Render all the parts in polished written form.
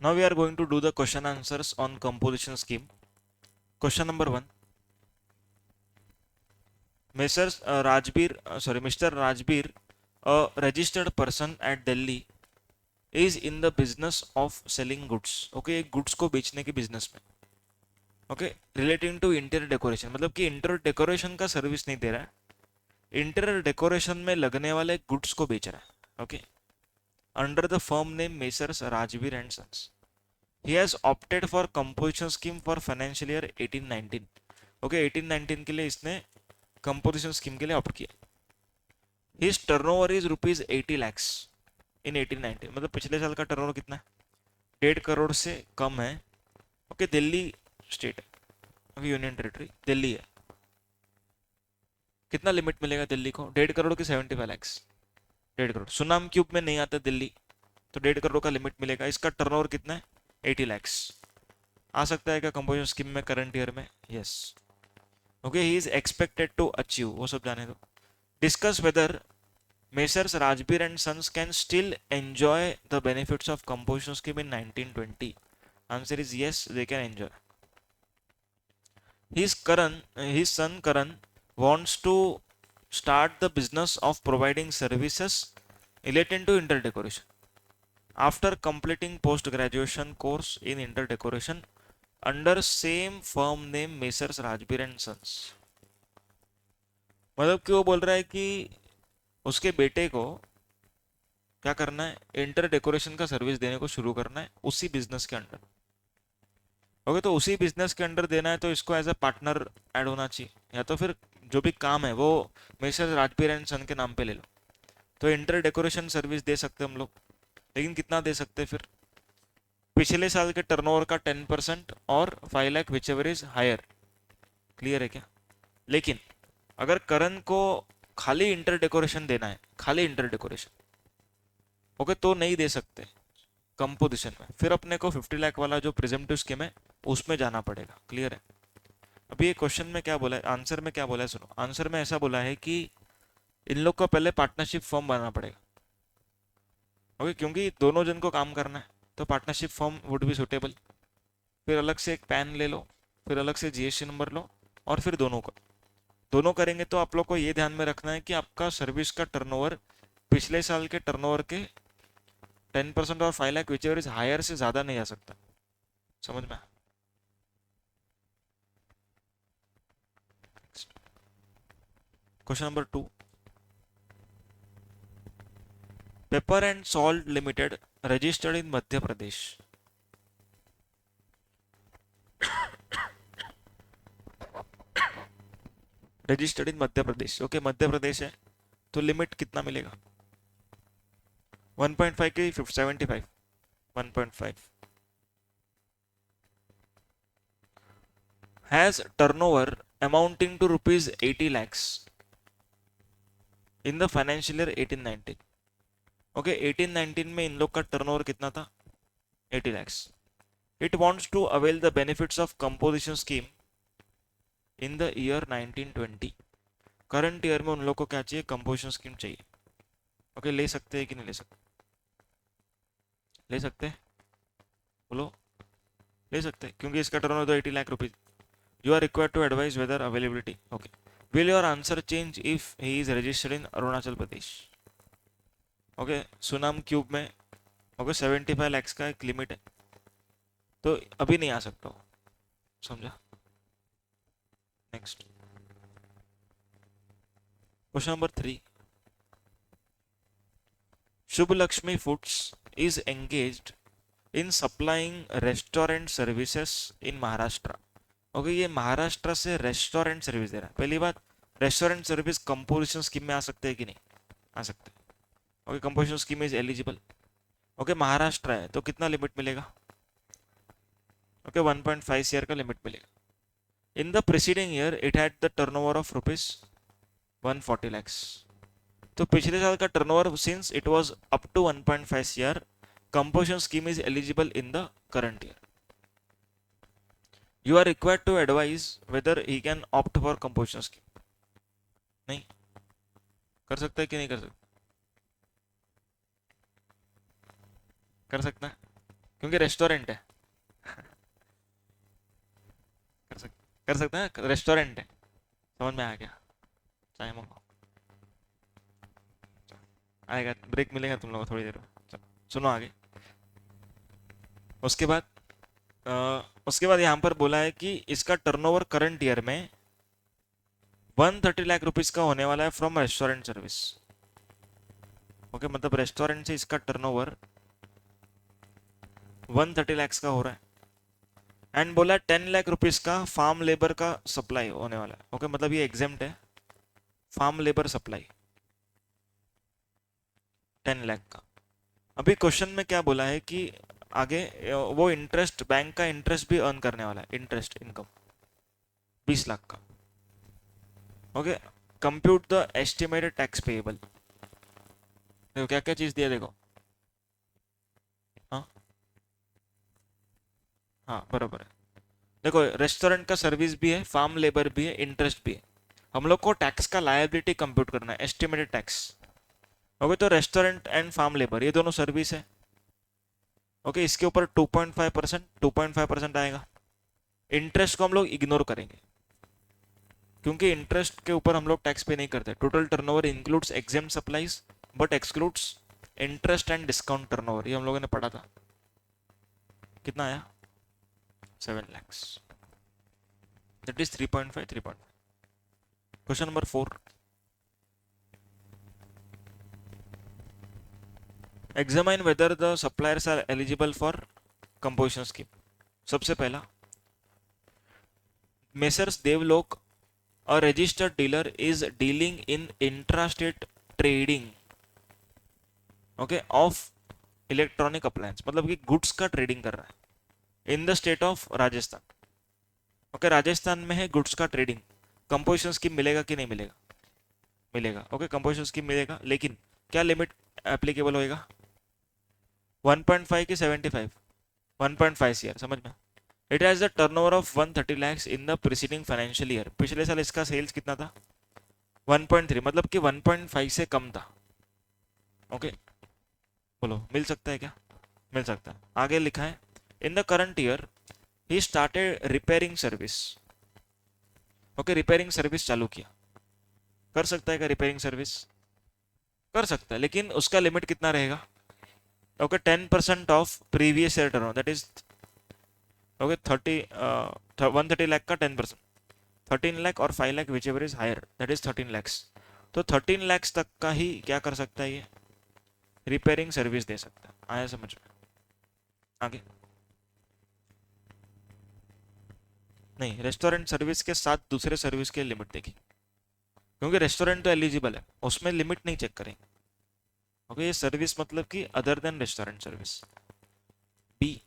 Now we are going to do the question answers on composition scheme. Question number 1. Mr. Rajbir, a registered person at Delhi, is in the business of selling goods. Okay, goods को बेचने के business में. Okay, relating to interior decoration, मतलब कि interior decoration का service नहीं दे रहा है, इंटीरियर डेकोरेशन में लगने वाले गुड्स को बेच रहा है. Okay, under the firm name messrs Rajveer and sons. He has opted for composition scheme for financial year 18-19. Okay, 18-19 के लिए इसने कंपोजिशन स्कीम के लिए ऑप्ट किया. His turnover is rupees 80 lakhs इन 18-19. मतलब पिछले साल का टर्नओवर कितना है? 1.5 करोड़ से कम है. ओके, दिल्ली स्टेट है, अभी यूनियन टेरिटरी दिल्ली है. कितना लिमिट मिलेगा दिल्ली को? 1.5 करोड़ की 75 lakhs. 1.5 करोड़ सुनाम क्यूब में नहीं आता दिल्ली, तो 1.5 करोड़ का लिमिट मिलेगा. इसका टर्नओवर कितना है? 80 lakhs. आ सकता है क्या कंपोजिशन स्कीम में करंट ईयर में? Yes. Okay, he is expected to achieve, वो सब जाने दो. Discuss whether messrs Rajbir and sons can still enjoy the benefits of composition scheme in 1920. Answer is yes, they can enjoy. His son Karan wants to start the business of providing services related to interior decoration after completing post graduation course in interior decoration under same firm name Messrs Rajbir and Sons. मतलब कि वो बोल रहा है कि उसके बेटे को क्या करना है? इंटीरियर डेकोरेशन का सर्विस देने को शुरू करना है उसी बिजनेस के अंडर. ओके, तो उसी बिजनेस के अंडर देना है तो इसको एज अ पार्टनर ऐड होना चाहिए, या तो फिर जो भी काम है वो मेसर्स राजबीर एंड सन के नाम पे ले लो. तो इंटीरियर डेकोरेशन सर्विस दे सकते हम लोग, लेकिन कितना दे सकते फिर? पिछले साल के टर्नओवर का 10% और 5 lakh whichever is higher. Clear है क्या? लेकिन अगर करण को खाली इंटीरियर डेकोरेशन देना है, खाली इंटीरियर डेकोरेशन, ओके, तो नहीं दे सकते कंपोजिशन में. फिर अपने को 50 लाख वाला जो प्रिजम्पटिव स्कीम है उसमें जाना पड़ेगा. क्लियर है? अभी ये क्वेश्चन में क्या बोला है, आंसर में क्या बोला है सुनो. आंसर में ऐसा बोला है कि इन लोग को पहले पार्टनरशिप फॉर्म बनाना पड़ेगा. ओके, क्योंकि दोनों जन को काम करना है तो partnership form would be suitable. फिर अलग से एक पैन ले लो, फिर अलग से जीएसटी नंबर लो, और फिर दोनों करेंगे. तो आप लोग को ये ध्यान में रखना है कि आपका सर्विस का टर्नओवर पिछले साल के टर्नओवर के 10% और 5 lakh whichever is higher से ज्यादा नहीं आ सकता. समझ में? Question number 2. Paper and salt limited registered in Madhya Pradesh. Registered in Madhya Pradesh. Okay, Madhya Pradesh है तो लिमिट कितना मिलेगा? 1.5 की 75. 1.5 has turnover amounting to rupees 80 lakhs in the financial year 18-19. Okay, 18-19 में इन लोग का टर्नओवर कितना था? 80 lakhs. It wants to avail the benefits of composition scheme in the year 1920. Current year में उन लोग को क्या चाहिए? कंपोजिशन स्कीम चाहिए. ओके, ले सकते हैं कि नहीं ले सकते? ले सकते हैं, बोलो. ले सकते हैं क्योंकि इसका टर्नओवर तो 80 lakh rupees. You are required to advise whether availability. Okay. Will your answer change if he is registered in Arunachal Pradesh? Okay. Sunam cube में ओके 75 lakhs का एक लिमिट है, तो अभी नहीं आ सकता हो. समझा? Next question number 3. Shubh Lakshmi foods is engaged in supplying restaurant services in Maharashtra. Okay, ये महाराष्ट्र से रेस्टोरेंट सर्विस दे रहा है. पहली बात, रेस्टोरेंट सर्विस कंपोजिशन स्कीम में आ सकते हैं कि नहीं? आ सकते हैं. Okay, composition scheme is eligible. Okay, Maharashtra है तो कितना लिमिट मिलेगा? ओके, 1.5 CR का लिमिट मिलेगा. In the preceding year it had the turnover of rupees 140 lakhs. तो पिछले साल का turnover since it was up to 1.5 CR, composition scheme is eligible in the current year. You are required to advise whether he can opt for composition scheme. नहीं कर सकता है कि नहीं कर सकता? कर सकता है. क्योंकि रेस्टोरेंट है। कर सक कर सकते हैं, रेस्टोरेंट है। समझ में आ गया? चाय मंगाओ। आएगा, ब्रेक मिलेगा तुम लोगों को थोड़ी देर में। चलो, सुनो आगे। उसके बाद उसके बाद यहाँ पर बोला है कि इसका टर्नओवर करंट ईयर में 130 लाख रुपीस का होने वाला है फ्रॉम रेस्टोरेंट सर्विस। ओके, मतलब रेस्टोरेंट से इसका टर्नओवर 130 लाख का हो रहा है। एंड बोला 10 लाख रुपीस का फार्म लेबर का सप्लाई होने वाला है। ओके, मतलब ये एग्जेम्प्ट है, फार्म लेबर सप्लाई 10 लाख का। अभी क्वेश्चन में क्या बोला है कि आगे वो इंटरेस्ट, बैंक का इंटरेस्ट भी अर्न करने वाला है, इंटरेस्ट इनकम 20 लाख का। Okay, compute the estimated tax payable. देखो क्या क्या चीज दिया, देखो। हाँ, हाँ बराबर है। देखो, रेस्टोरेंट का सर्विस भी है, फार्म लेबर भी है, इंटरेस्ट भी है। हम लोग को टैक्स का लायबिलिटी कंप्यूट करना है, एस्टिमेटेड टैक्स। ओके, तो रेस्टोरेंट एंड फार्म लेबर ये दोनों सर्विस है। ओके, इसके ऊपर 2.5% आएगा। इंटरेस्ट को हम लोग इग्नोर करेंगे, क्योंकि इंटरेस्ट के ऊपर हम लोग टैक्स पे नहीं करते। Total turnover includes exempt supplies but excludes interest and discount turnover, ये हम लोगों ने पढ़ा था। कितना आया? 7 lakhs। That is 3.5, 3.5। Question number 4, examine whether the suppliers are eligible for composition scheme. सबसे पहला, मेसर्स देवलोक, a registered dealer is dealing in intrastate trading, okay, of electronic appliance, मतलब कि गुड्स का ट्रेडिंग कर रहा है इन the state of Rajasthan. Okay, Rajasthan में है गुड्स का ट्रेडिंग। कंपोजिशन स्कीम मिलेगा कि नहीं मिलेगा? मिलेगा। ओके, कंपोजिशन स्कीम मिलेगा, लेकिन क्या लिमिट एप्लीकेबल होएगा? 1.5 की 75? 1.5 सी, समझ में? It has the turnover of 130 lakhs in the preceding financial year. पिछले साल इसका सेल्स कितना था? 1.3, मतलब कि 1.5 से कम था। ओके, बोलो मिल सकता है क्या? मिल सकता है। आगे लिखा है, इन the current year he started repairing service. Okay, repairing service चालू किया। कर सकता है क्या रिपेयरिंग सर्विस? कर सकता है, लेकिन उसका लिमिट कितना रहेगा? Okay, 10% of previous year turn, that is okay 130 lakh का 10%, 13 लाख और 5 lakh whichever is higher, that is 13 lakhs. तो 13 लैक्स तक का ही क्या कर सकता है ये? रिपेयरिंग सर्विस दे सकता है। आया समझ में? आगे नहीं, रेस्टोरेंट सर्विस के साथ दूसरे सर्विस के लिमिट देखी, क्योंकि रेस्टोरेंट तो एलिजिबल है, उसमें लिमिट नहीं चेक करेंगे। ओके, ये सर्विस मतलब कि other than restaurant service. B,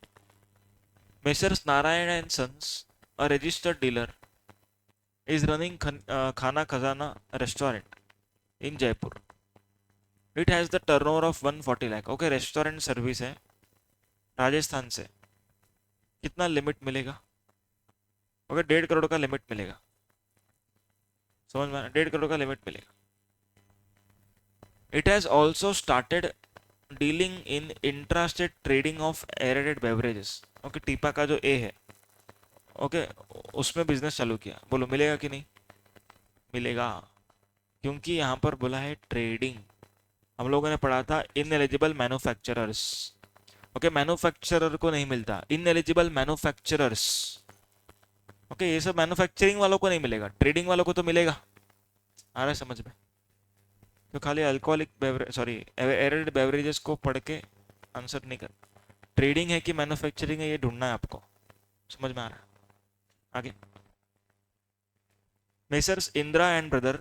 messrs Narayan and sons, a registered dealer, is running Khana Khazana restaurant in Jaipur. It has the turnover of 140 lakh. Okay, restaurant service है राजस्थान से। कितना लिमिट मिलेगा? ओके, 1.5 करोड़ का लिमिट मिलेगा। समझ में? 1.5 करोड़ का लिमिट मिलेगा। It has also started dealing in intrastate trading of aerated beverages. Okay, टीपा का जो ए है, ओके, उसमें बिजनेस चालू किया। बोलो मिलेगा कि नहीं? मिलेगा, क्योंकि यहाँ पर बोला है ट्रेडिंग। हम लोगों ने पढ़ा था in eligible manufacturers. Okay, manufacturer को नहीं मिलता, इन एलिजिबल मैन्युफैक्चरर्स। ओके, ये सब मैन्युफैक्चरिंग वालों को नहीं मिलेगा, ट्रेडिंग वालों को तो मिलेगा। आ रहा है समझ में? तो खाली अल्कोहलिक बेवरेज, सॉरी, एरेड बेवरेजेस को पढ़ के आंसर नहीं कर। ट्रेडिंग है कि मैन्युफैक्चरिंग है, ये ढूंढना है आपको। समझ में आ रहा है? आगे, messrs Indira and brother,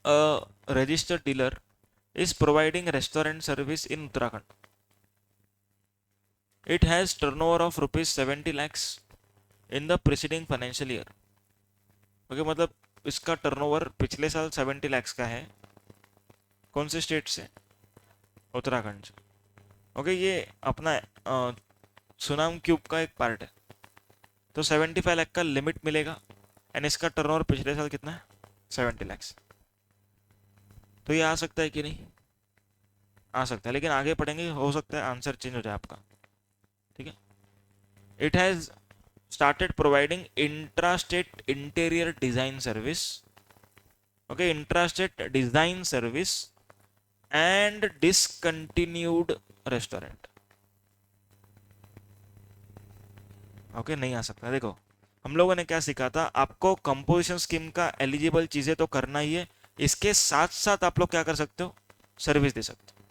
a registered dealer, is providing restaurant service in Uttarakhand. It has turnover of rupees 70 lakhs in the preceding financial year. Okay, मतलब इसका टर्नओवर पिछले साल 70 lakhs का है। कौन से स्टेट से? उत्तराखंड से। ओके, ये अपना सुनाम क्यूब का एक पार्ट है। तो 75 लाख का लिमिट मिलेगा, एंड इसका टर्नओवर पिछले साल कितना है? 70 lakhs। तो ये आ सकता है कि नहीं? आ सकता है, लेकिन आगे पढ़ेंगे, हो सकता है आंसर चेंज हो जाए आपका। ठीक है. It has started providing intrastate interior design service. Okay, intrastate design service and discontinued restaurant. Okay नहीं आ सकता. देखो हम लोगों ने क्या सीखा था, आपको कंपोजिशन स्कीम का एलिजिबल चीजें तो करना ही है, इसके साथ साथ आप लोग क्या कर सकते हो, सर्विस दे सकते हो.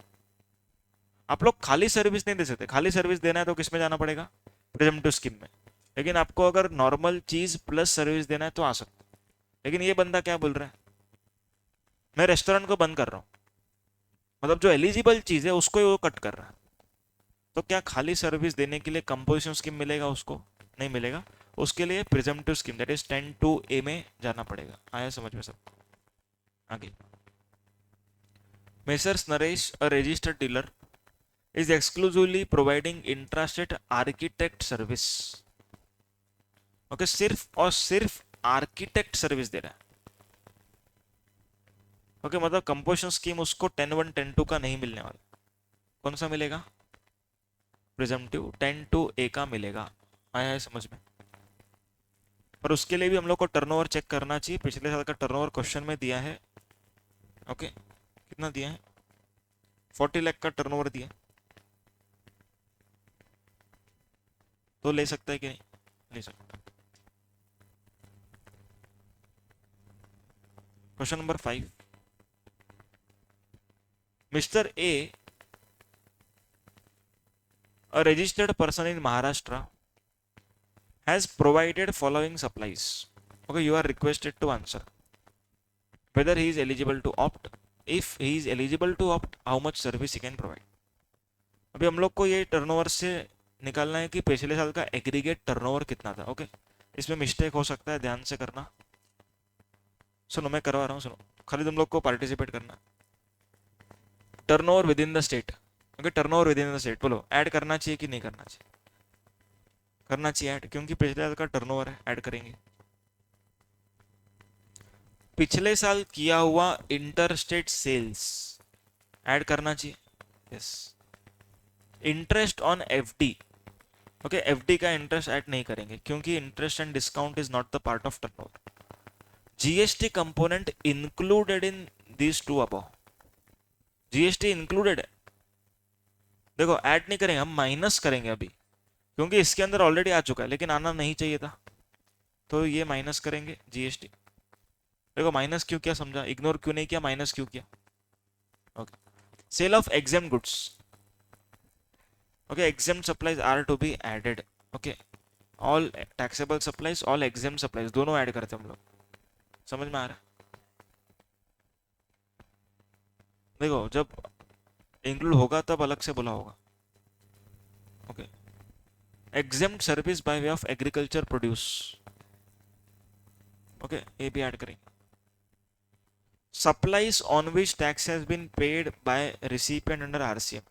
आप लोग खाली सर्विस नहीं दे सकते. खाली सर्विस देना है तो किस में जाना पड़ेगा, प्रिजम्पटिव स्कीम में. लेकिन आपको अगर नॉर्मल चीज प्लस सर्विस देना है तो आ सकता है. लेकिन ये बंदा क्या बोल रहा है, मैं रेस्टोरेंट को बंद कर रहा हूँ, मतलब जो एलिजिबल चीज है उसको ही वो कट कर रहा है. तो क्या खाली सर्विस देने के लिए कंपोजिशन स्कीम मिलेगा, उसको नहीं मिलेगा. उसके लिए presumptive scheme that is 10(2)(a) में जाना पड़ेगा. आया समझ में सब. आगे, messrs Naresh a registered dealer is exclusively providing intrastate architect service. Okay, सिर्फ और सिर्फ आर्किटेक्ट सर्विस दे रहा है. ओके, मतलब कंपोजिशन स्कीम उसको 10(1) 10(2) का नहीं मिलने वाला. कौन सा मिलेगा, प्रिजम्पटिव 10(2)(a) का मिलेगा. आया है समझ में. पर उसके लिए भी हम लोग को टर्नओवर चेक करना चाहिए. पिछले साल का टर्नओवर क्वेश्चन में दिया है. ओके, कितना दिया है, 40 लाख का टर्नओवर दिया, तो ले सकता है कि नहीं ले सकता. Question number 5. Mister A, a registered person in Maharashtra, has provided following supplies. Okay, you are requested to answer whether he is eligible to opt. If he is eligible to opt, how much service he can provide. अभी हम लोग को ये turnover से निकालना है कि पिछले साल का एग्रीगेट टर्नओवर कितना था. ओके, इसमें मिस्टेक हो सकता है, ध्यान से करना. सुनो मैं करवा रहा हूँ, सुनो, खाली तुम लोग को पार्टिसिपेट करना. Turnover with in the state. Okay, turnover with in the state बोलो, ऐड करना चाहिए कि नहीं करना चाहिए. करना चाहिए ऐड, क्योंकि पिछले साल का टर्नओवर है, ऐड करेंगे. पिछले साल किया हुआ इंटर स्टेट सेल्स ऐड करना चाहिए. Yes. Interest on FD. Okay, FD का इंटरेस्ट ऐड नहीं करेंगे क्योंकि interest and discount is not the part of turnover. GST component included in these two above. GST included है. देखो ऐड नहीं करेंगे, हम माइनस करेंगे अभी, क्योंकि इसके अंदर ऑलरेडी आ चुका है लेकिन आना नहीं चाहिए था, तो ये माइनस करेंगे जीएसटी. देखो माइनस क्यों किया समझा, इग्नोर क्यों नहीं किया, माइनस क्यों किया. Okay, sale of exempt goods. Okay, exempt supplies are to be added. Okay, all taxable supplies, all exempt supplies दोनों ऐड करते हम लोग. समझ में आ रहा है. देखो जब इंक्लूड होगा तब अलग से बोला होगा. Okay, exempt service by way of agriculture produce. Okay, ये भी ऐड करेंगे. supplies on which tax has been paid by recipient under RCM.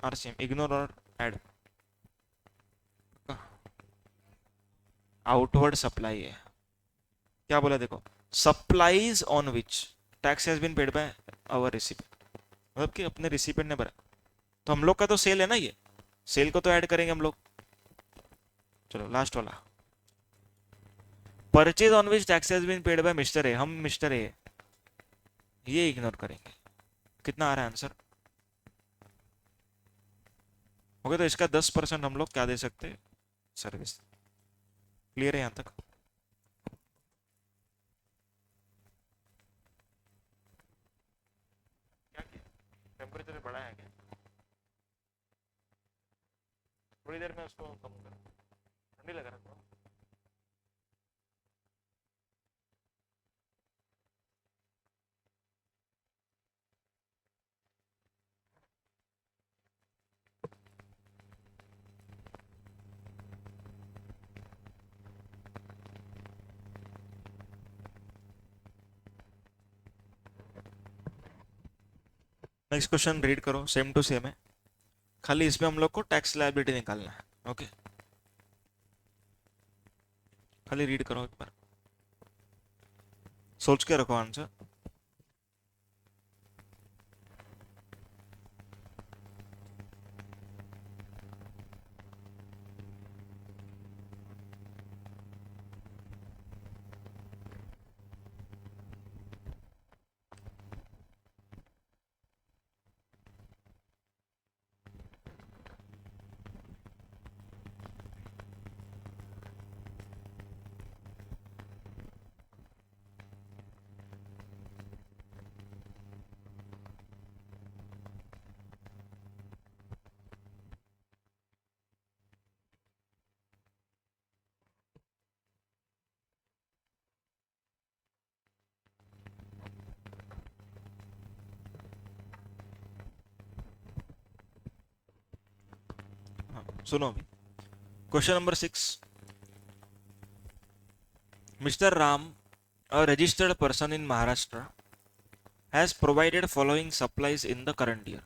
RCM ignore or add. Outward supply है. क्या बोला देखो, supplies on which tax has been paid by our recipient, मतलब कि अपने रिसिपिएंट ने भरा. तो हम लोग का तो सेल है ना, ये सेल को तो ऐड करेंगे हम लोग. चलो लास्ट वाला, purchase on which tax has been paid by mister A. हम मिस्टर ए ये इग्नोर करेंगे. कितना आ रहा है आंसर. ओके, तो इसका 10% हम लोग क्या दे सकते हैं, सर्विस. क्लियर है यहां तक. क्या किया, टेम्परेचर बढ़ा है क्या, थोड़ी देर में उसको कम कर, ठंडी लग रहा है. नेक्स्ट क्वेश्चन रीड करो, सेम टू सेम है, खाली इसमें हम लोग को टैक्स लायबिलिटी निकालना है. ओके, खाली रीड करो एक बार, सोच के रखो आंसर. सुनो अभी question number 6। Mister Ram, a registered person in Maharashtra, has provided following supplies in the current year।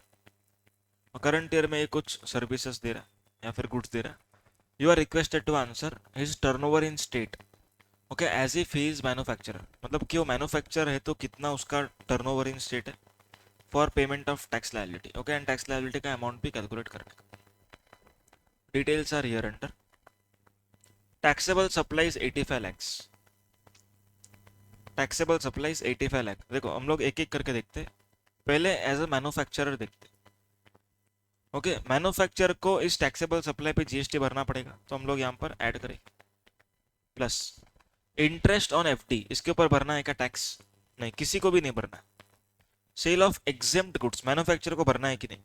Current year में ये कुछ सर्विसेज दे रहा है या फिर गुड्स दे रहा है। You are requested to answer his turnover in state, okay, as if he is manufacturer, मतलब कि वो मैन्युफैक्चर है तो कितना उसका टर्नओवर इन स्टेट है for payment of tax liability, okay, and tax liability का अमाउंट भी कैलकुलेट करने का। Details are here under. Taxable supplies 85 lakhs, taxable supplies 85 lakh. देखो हम लोग एक एक करके देखते हैं, पहले एज अ मैन्युफैक्चरर देखते हैं। ओके, मैन्युफैक्चरर को इस टैक्सेबल सप्लाई पे जीएसटी भरना पड़ेगा, तो हम लोग यहाँ पर ऐड करें प्लस इंटरेस्ट ऑन एफडी, इसके ऊपर भरना है क्या टैक्स? नहीं, किसी को भी नहीं भरना है। Sale of exempt goods, manufacturer को भरना है कि नहीं?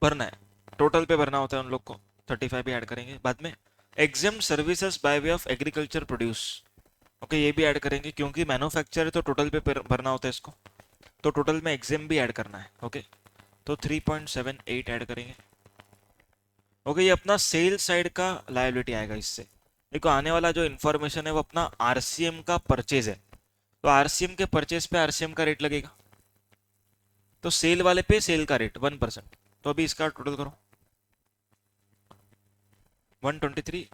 भरना है, टोटल पे भरना होता है उन लोग को, 35 भी ऐड करेंगे बाद में। Exempt services by way of agriculture produce, okay, ये भी ऐड करेंगे क्योंकि मैन्युफैक्चरर तो टोटल पे भरना होता है इसको, तो टोटल में एग्जेम भी ऐड करना है। ओके, तो 3.78 ऐड करेंगे। ओके, ये अपना सेल साइड का लायबिलिटी आएगा। इससे देखो आने वाला जो इन्फॉर्मेशन है वो अपना आरसीएम का परचेज है, तो आरसीएम के परचेज पे आरसीएम का रेट लगेगा, तो सेल वाले पे सेल का रेट 1%। तो अभी इसका टोटल करो 123,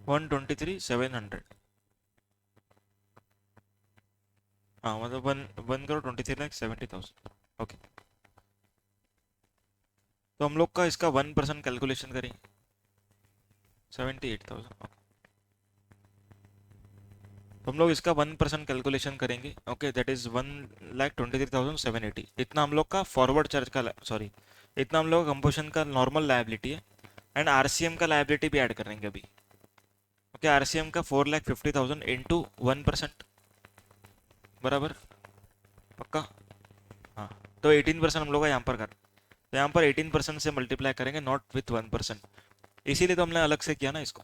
123,700। हाँ मतलब 1,23,70,000। ओके, तो हम लोग का इसका 1% कैलकुलेशन करेंगे 78,000। तो हम लोग इसका 1% कैलकुलेशन करेंगे। Okay, that is 1,23,780। इतना हम लोग का फॉरवर्ड चार्ज का, सॉरी, इतना हम लोग कंपोजिशन का नॉर्मल लायबिलिटी है, एंड आरसीएम का लायबिलिटी भी ऐड करेंगे अभी। ओके, आरसीएम का 4,50,000 इंटू 1%, बराबर, पक्का? हाँ, तो 18% हम लोग का यहाँ पर कर, तो यहाँ पर 18% से मल्टीप्लाई करेंगे, नॉट विथ 1%। इसीलिए तो हमने अलग से किया ना इसको।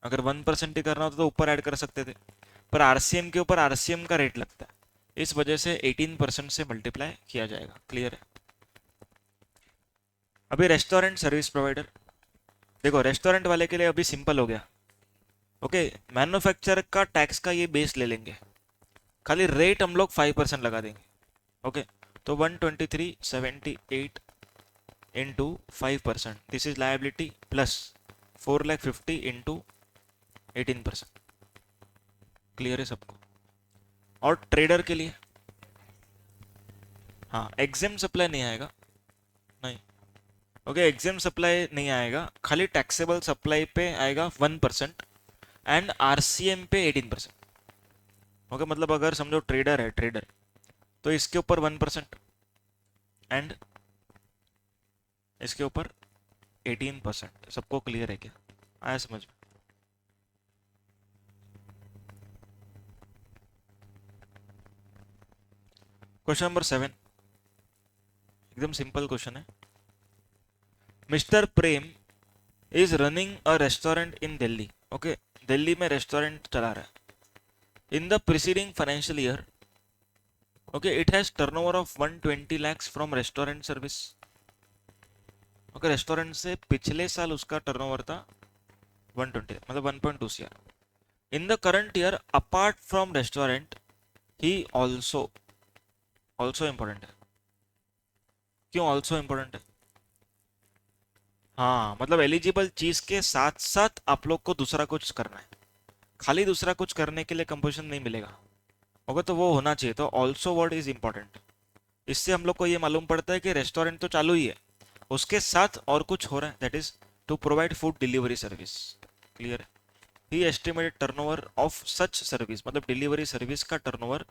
अगर 1% ही करना होता तो ऊपर ऐड कर सकते थे, पर आरसीएम के ऊपर आरसीएम का रेट लगता है, इस वजह से 18% से मल्टीप्लाई किया जाएगा। क्लियर है? अभी रेस्टोरेंट सर्विस प्रोवाइडर, देखो रेस्टोरेंट वाले के लिए अभी सिंपल हो गया। ओके, मैन्युफैक्चरर का टैक्स का ये बेस ले लेंगे, खाली रेट हम लोग 5% लगा देंगे। ओके, तो 123,78 into 5%, this is liability, plus 4,50,000 into 18%। Clear है सबको? और ट्रेडर के लिए, हाँ, एग्जेम सप्लाई नहीं आएगा, नहीं। ओके, एग्जेम सप्लाई नहीं आएगा, खाली टैक्सेबल सप्लाई पे आएगा 1% एंड आरसीएम पे 18%। ओके, मतलब अगर समझो ट्रेडर है, ट्रेडर, तो इसके ऊपर 1% एंड इसके ऊपर 18%। सबको क्लियर है क्या? आया समझ में? क्वेश्चन नंबर 7, एकदम सिंपल क्वेश्चन है। Mister Prem is running a restaurant in Delhi, okay, Delhi में रेस्टोरेंट चला रहा है। इन the preceding financial year, okay, it has turnover of 120 lakhs from restaurant service. Okay, restaurant से पिछले साल उसका टर्नओवर था 120, मतलब 1.2 CR। In the current year apart from restaurant he also, also important है। क्यों ऑल्सो इंपॉर्टेंट है? हाँ, मतलब एलिजिबल चीज के साथ साथ आप लोग को दूसरा कुछ करना है, खाली दूसरा कुछ करने के लिए कंपोजिशन नहीं मिलेगा। ओके, तो वो होना चाहिए, तो ऑल्सो वर्ड इज इंपॉर्टेंट। इससे हम लोग को ये मालूम पड़ता है कि रेस्टोरेंट तो चालू ही है, उसके साथ और कुछ हो रहा है, that is to provide food delivery service. Clear है? He estimated turnover of such service, मतलब डिलीवरी सर्विस का टर्नओवर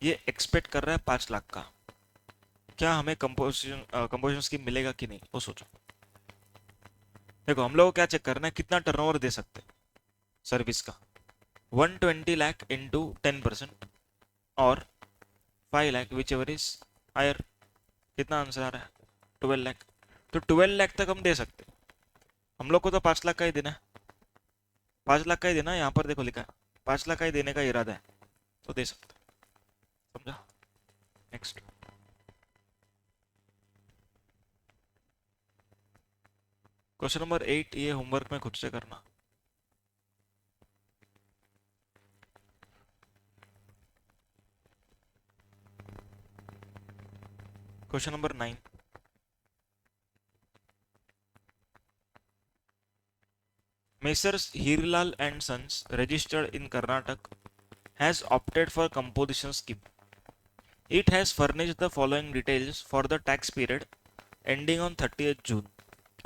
ये एक्सपेक्ट कर रहा है 5 लाख का। क्या हमें कंपोजिशन स्कीम मिलेगा कि नहीं, वो सोचो। देखो हम लोग को क्या चेक करना है, कितना टर्नओवर दे सकते हैं सर्विस का। 120 लाख इंटू 10% और 5 lakh, whichever is higher. कितना आंसर आ रहा है? 12 लाख। तो 12 लाख तक हम दे सकते हैं। हम लोग को तो 5 लाख का ही देना है, 5 लाख का ही देना है, यहाँ पर देखो लिखा है 5 लाख का ही देने का इरादा है, तो दे सकते हैं। समझा? नेक्स्ट। क्वेश्चन नंबर 8, ये होमवर्क में खुद से करना। Question number 9, Messrs Hirlal and Sons, registered in Karnataka, has opted for composition scheme. It has furnished the following details for the tax period ending on 30th June.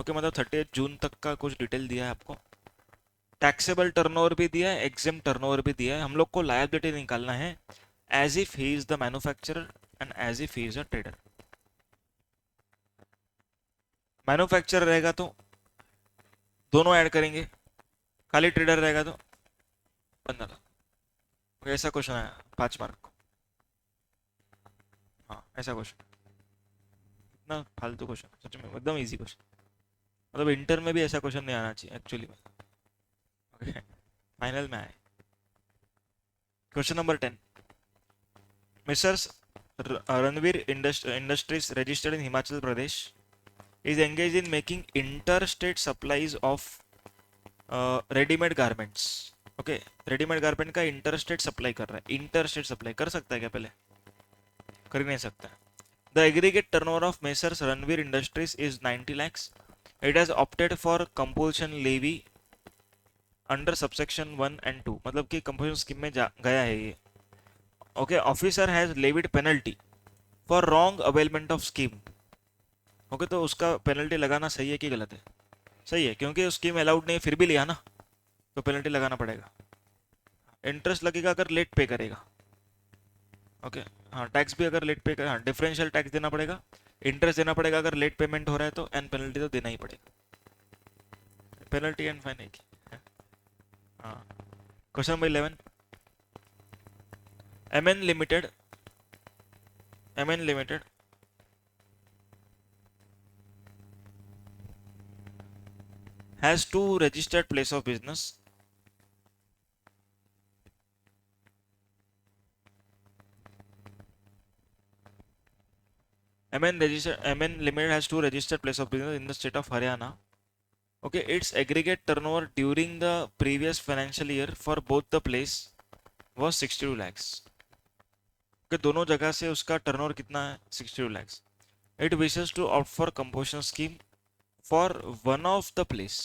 Okay मतलब 30th जून तक का कुछ detail दिया है आपको। Taxable turnover भी दिया है, एग्जेम टर्नओवर भी दिया है। हम लोग को लायबिलिटी निकालना है as if he is the manufacturer and as if he is a trader. Manufacturer रहेगा तो दोनों ऐड करेंगे, खाली ट्रेडर रहेगा तो 15। ऐसा क्वेश्चन आया 5 मार्क को। हाँ ऐसा क्वेश्चन, इतना फालतू क्वेश्चन सच में, एकदम इजी क्वेश्चन। मतलब इंटर में भी ऐसा क्वेश्चन नहीं आना चाहिए एक्चुअली में। ओके फाइनल में आए। Question number 10, misters Ranveer industries registered in Himachal Pradesh is engaged in making interstate supplies of readymade garments. Okay readymade garment का इंटरस्टेट सप्लाई कर रहा है। इंटरस्टेट सप्लाई कर सकता है क्या? पहले कर ही नहीं सकता। The aggregate turnover of messrs Ranveer industries is 90 lakhs. It has opted for compulsion levy under subsection 1 and 2, मतलब कि कंपल्शन स्कीम में गया है ये। Okay officer has levied penalty for wrong availment of scheme. Okay तो उसका पेनल्टी लगाना सही है कि गलत है? सही है, क्योंकि स्कीम अलाउड नहीं फिर भी लिया ना, तो पेनल्टी लगाना पड़ेगा। इंटरेस्ट लगेगा अगर लेट पे करेगा। ओके हाँ टैक्स भी अगर लेट पे कर, हाँ डिफरेंशियल टैक्स देना पड़ेगा, इंटरेस्ट देना पड़ेगा अगर लेट पेमेंट हो रहा है तो, एंड पेनल्टी तो देना ही पड़ेगा। पेनल्टी एंड फाइन एक ही। हाँ question number 11, M N limited has 2 registered place of business. MN Limited has 2 registered place of business in the state of Haryana. Okay, its aggregate turnover during the previous financial year for both the place was 62 lakhs. Okay, दोनों जगह से उसका turnover कितना है? 62 lakhs. It wishes to opt for composition scheme for one of the place.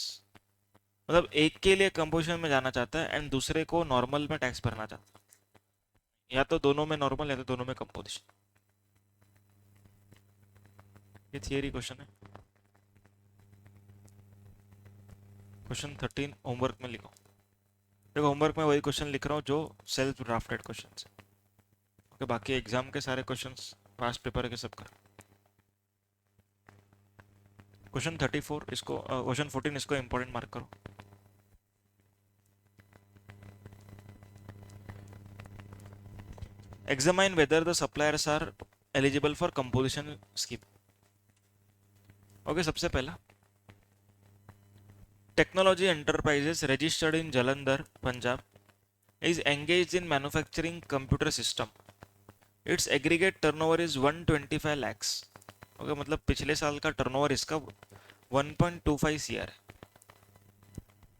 मतलब एक के लिए कंपोजिशन में जाना चाहता है एंड दूसरे को नॉर्मल में टैक्स भरना चाहता है, या तो दोनों में नॉर्मल या तो दोनों में कंपोजिशन। ये थियरी क्वेश्चन है। क्वेश्चन 13 होमवर्क में लिखो। देखो होमवर्क में वही क्वेश्चन लिख रहा हूँ जो सेल्फ ड्राफ्टेड क्वेश्चन है। ओके बाकी एग्जाम के सारे क्वेश्चंस पास्ट पेपर के सब कर। क्वेश्चन 34 इसको क्वेश्चन 14 इसको इंपॉर्टेंट मार्क करो। Examine whether the suppliers are eligible for composition scheme. Okay सबसे पहला, technology enterprises registered in Jalandhar Punjab is engaged in manufacturing computer system. Its aggregate turnover is 125 lakhs. Okay मतलब पिछले साल का टर्नओवर इसका 1.25 CR है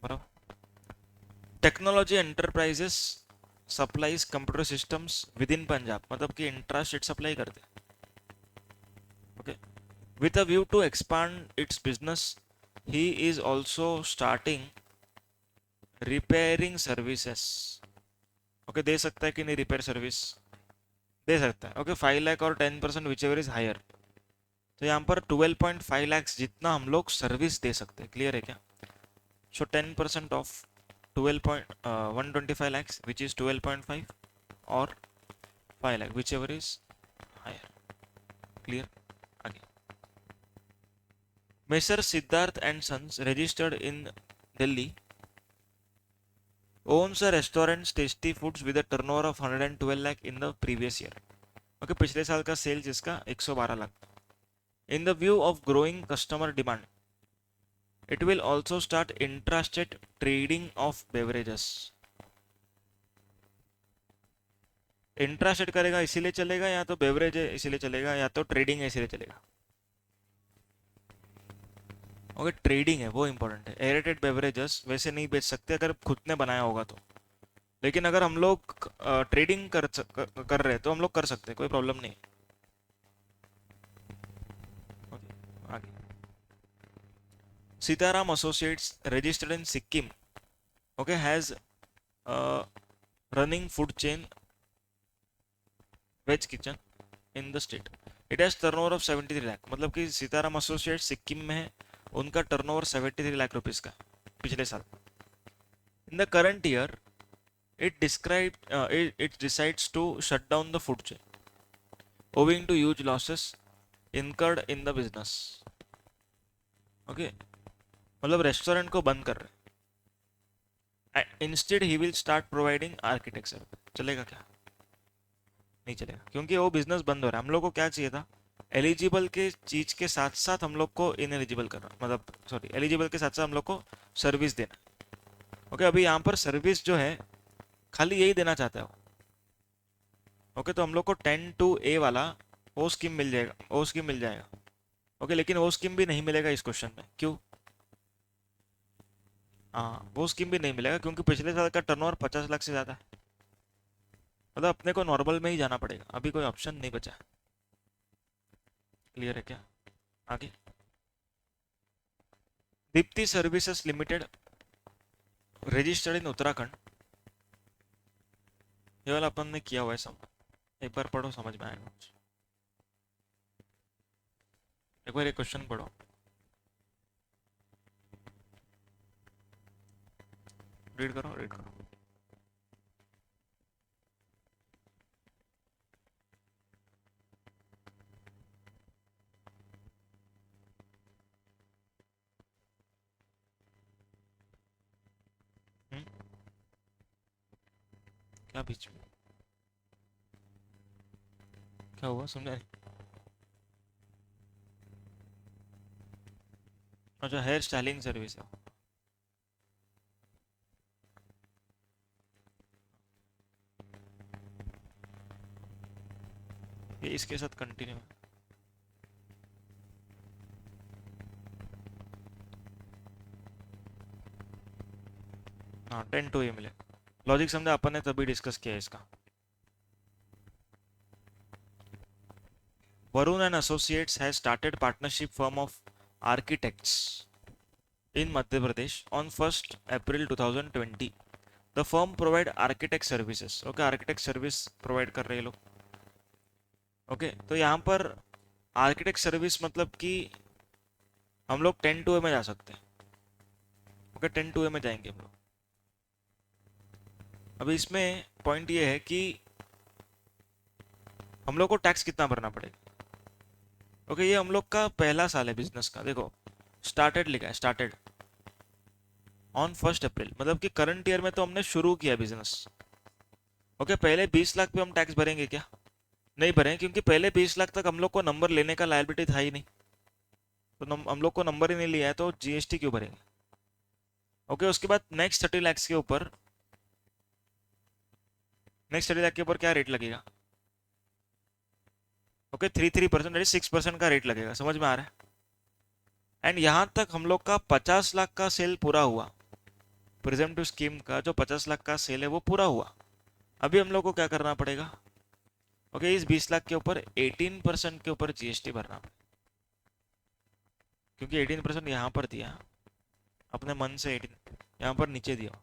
बराबर। Technology enterprises supplies computer systems within Punjab, मतलब कि इंट्रा स्टेट सप्लाई करते। Okay with a view to expand its business he is also starting repairing services. Okay दे सकता है कि नहीं रिपेयर सर्विस? दे सकता है। ओके 5 लाख और 10% विच एवर इज हायर, तो यहाँ पर 12.5 lakhs जितना हम लोग सर्विस दे सकते हैं। क्लियर है क्या? सो 10% of 125 lakhs which is 12.5 or 5 lakh whichever is higher. Clear? आगे Messrs Siddharth and Sons registered in Delhi owns a restaurant Tasty Foods with a turnover of 112 lakh in the previous year. Okay पिछले साल का sales इसका 112 lakh. In the view of growing customer demand, it will also start intrastate trading of beverages. Intrastate करेगा इसीलिए चलेगा, या तो beverage है इसीलिए चलेगा, या तो ट्रेडिंग है इसीलिए चलेगा. ओके, ट्रेडिंग है वो इंपॉर्टेंट है. एरेटेड बेवरेजेस वैसे नहीं बेच सकते अगर खुद ने बनाया होगा तो. लेकिन अगर हम लोग ट्रेडिंग कर रहे हैं तो हम लोग कर सकते हैं, कोई प्रॉब्लम नहीं. ओके, आगे. Sitaram associates registered in Sikkim, okay, has running food chain veg kitchen in the state. It has turnover of 73 lakh. मतलब कि सीताराम एसोसिएट्स सिक्किम में है, उनका टर्नओवर 73 लाख रुपीस का पिछले साल. इन the current year it decides to shut down the food chain owing to huge losses incurred in the business. Okay, मतलब restaurant को बंद कर रहे. Instead he will start providing architect service. चलेगा क्या? नहीं चलेगा, क्योंकि वो बिजनेस बंद हो रहा है. हम लोग को क्या चाहिए था? एलिजिबल के चीज के साथ साथ हम लोग को इनएलिजिबल करना, मतलब सॉरी, एलिजिबल के साथ साथ हम लोग को सर्विस देना. ओके, अभी यहाँ पर सर्विस जो है खाली यही देना चाहता है. ओके, तो हम लोग को 10 to A वाला वो स्कीम मिल जाएगा, वो स्कीम मिल जाएगा. ओके, लेकिन वो स्कीम भी नहीं मिलेगा इस क्वेश्चन में. क्यों? हाँ, वो स्कीम भी नहीं मिलेगा क्योंकि पिछले साल का टर्नओवर 50 लाख से ज़्यादा है. मतलब अपने को नॉर्मल में ही जाना पड़ेगा, अभी कोई ऑप्शन नहीं बचा. क्लियर है क्या? आगे. दीप्ति सर्विसेज लिमिटेड रजिस्टर्ड इन उत्तराखंड. ये वाला अपन ने किया हुआ है सब. एक बार पढ़ो, समझ में आएगा. एक बार ये क्वेश्चन पढ़ो. रीड करो, रीड करो. क्या बीच में क्या हुआ, समझा नहीं? अच्छा, हेयर स्टाइलिंग सर्विस है. ये इसके साथ कंटिन्यू है. हाँ, 10 to A मिले. लॉजिक समझा, अपन ने तभी डिस्कस किया है इसका. Varun and Associates has started partnership firm of architects in Madhya Pradesh on 1st April 2020. The firm provide architect services. Okay, architect service provide कर रहे हैं लोग. Okay, तो यहाँ पर architect service मतलब कि हम लोग 10 to A में जा सकते हैं. Okay, 10 to A में जाएंगे हम लोग. अभी इसमें पॉइंट ये है कि हम लोग को टैक्स कितना भरना पड़ेगा. ओके, ये हम लोग का पहला साल है बिजनेस का. देखो, स्टार्टेड लिखा है, स्टार्टेड ऑन 1st April, मतलब कि करंट ईयर में तो हमने शुरू किया बिजनेस. ओके, पहले 20 लाख पे हम टैक्स भरेंगे क्या? नहीं भरेंगे, क्योंकि पहले 20 लाख तक हम लोग को नंबर लेने का लायबिलिटी था ही नहीं. तो हम लोग को नंबर ही नहीं लिया है तो जीएसटी क्यों भरेंगे? ओके, उसके बाद नेक्स्ट 30 लाख के ऊपर, नेक्स्ट 30 लाख के ऊपर क्या रेट लगेगा? ओके, 3% 6% का रेट लगेगा. समझ में आ रहा है? एंड यहाँ तक हम लोग का 50 लाख का सेल पूरा हुआ. प्रेजेंटिव स्कीम का जो 50 लाख का सेल है वो पूरा हुआ. अभी हम लोग को क्या करना पड़ेगा? ओके, इस 20 लाख के ऊपर 18% के ऊपर जीएसटी भरना पड़ेगा, क्योंकि 18% यहाँ पर दिया अपने मन से, 18 यहाँ पर नीचे दिया.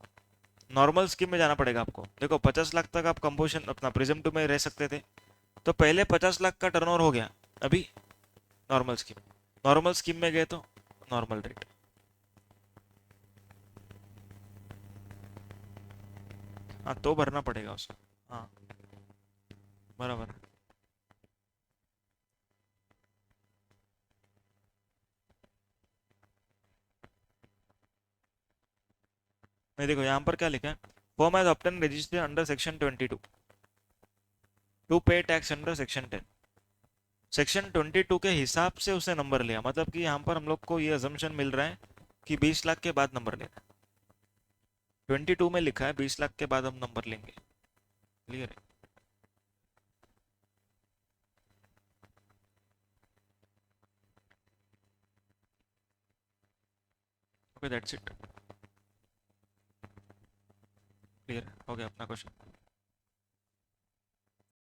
नॉर्मल स्कीम में जाना पड़ेगा आपको. देखो, 50 लाख तक आप कंपोजिशन अपना प्रिजम्पटिव में रह सकते थे, तो पहले 50 लाख का टर्नओवर हो गया. अभी नॉर्मल स्कीम में गए तो नॉर्मल रेट. हाँ, तो भरना पड़ेगा उसको. हाँ, बराबर. नहीं, देखो यहाँ पर क्या लिखा है. Form has obtain registration under section 22 to pay tax under section 10. Section 22 के हिसाब से उसने नंबर लिया, मतलब कि यहाँ पर हम लोग को ये अजम्पशन मिल रहा है कि 20 लाख के बाद नंबर लेना है। 22 में लिखा है 20 लाख के बाद हम नंबर लेंगे। क्लियर है? Okay that's it. क्लियर हो गया अपना क्वेश्चन।